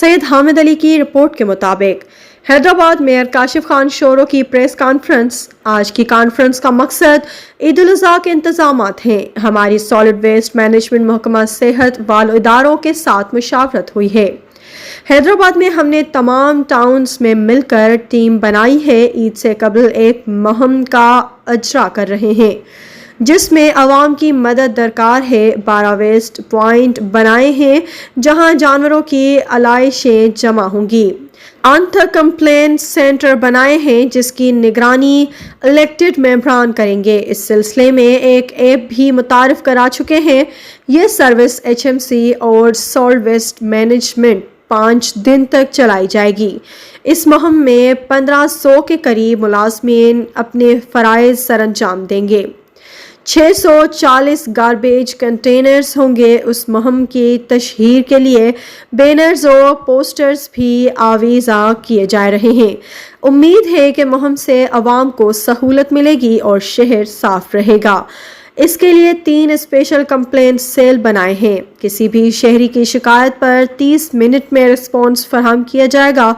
सैयद हामिद अली की रिपोर्ट के मुताबिक हैदराबाद मेयर काशिफ खान शोरो की प्रेस कॉन्फ्रेंस। आज की कॉन्फ्रेंस का मकसद ईद उल अज़हा के इंतजामात हैं। हमारी सॉलिड वेस्ट मैनेजमेंट महकमा सेहत वाले इदारों के साथ मुशावरत हुई है। हैदराबाद में हमने तमाम टाउन्स में मिलकर टीम बनाई है। ईद से कबल एक मुहिम का अजरा कर रहे हैं जिसमें आवाम की मदद दरकार है। 12 वेस्ट पॉइंट बनाए हैं जहां जानवरों की आलाइशें जमा होंगी। आंथर कंप्लेंट सेंटर बनाए हैं जिसकी निगरानी इलेक्टेड मेंबरान करेंगे। इस सिलसिले में एक ऐप भी मुतारिफ करा चुके हैं। ये सर्विस HMC और सॉल्ड वेस्ट मैनेजमेंट 5 दिन तक चलाई जाएगी। इस मुहिम में 1500 के करीब मुलाजमीन अपने फ़राइज़ सरअंजाम देंगे। 640 गार्बेज कंटेनर्स होंगे। उस मुहिम की तशहीर के लिए बैनर्स और पोस्टर्स भी आवीज़ा किए जा रहे हैं। उम्मीद है कि मुहिम से अवाम को सहूलत मिलेगी और शहर साफ रहेगा। इसके लिए 3 स्पेशल कंप्लेंट सेल बनाए हैं। किसी भी शहरी की शिकायत पर 30 मिनट में रिस्पॉन्स फराहम किया जाएगा।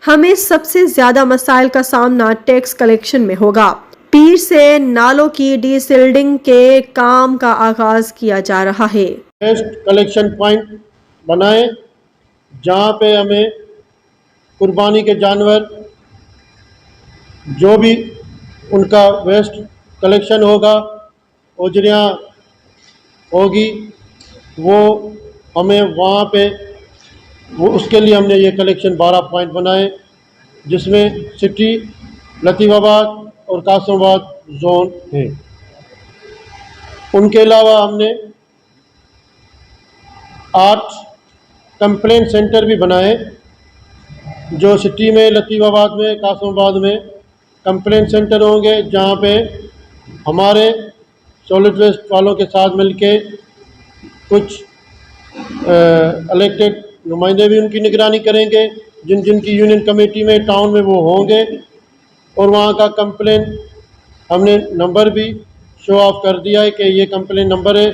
हमें सबसे ज़्यादा मसाइल का सामना टैक्स कलेक्शन में होगा। पीर से नालों की डीसिल्डिंग के काम का आगाज किया जा रहा है। वेस्ट कलेक्शन पॉइंट बनाएं जहां पे हमें कुर्बानी के जानवर जो भी उनका वेस्ट कलेक्शन होगा, उजरियाँ होगी, वो हमें वहाँ पे उसके लिए हमने ये कलेक्शन 12 पॉइंट बनाए जिसमें सिटी, लतीफ़ाबाद और कासिमाबाद जोन है। उनके अलावा हमने 8 कंप्लेंट सेंटर भी बनाए जो सिटी में, लतीफ़ाबाद में, कासिमाबाद में कंप्लेंट सेंटर होंगे जहाँ पे हमारे सॉलिड वेस्ट वालों के साथ मिलके कुछ इलेक्टेड नुमाइंदे भी उनकी निगरानी करेंगे जिनकी यूनियन कमेटी में टाउन में वो होंगे। और वहाँ का कंप्लेन हमने नंबर भी शो ऑफ कर दिया है कि ये कंप्लेन नंबर है।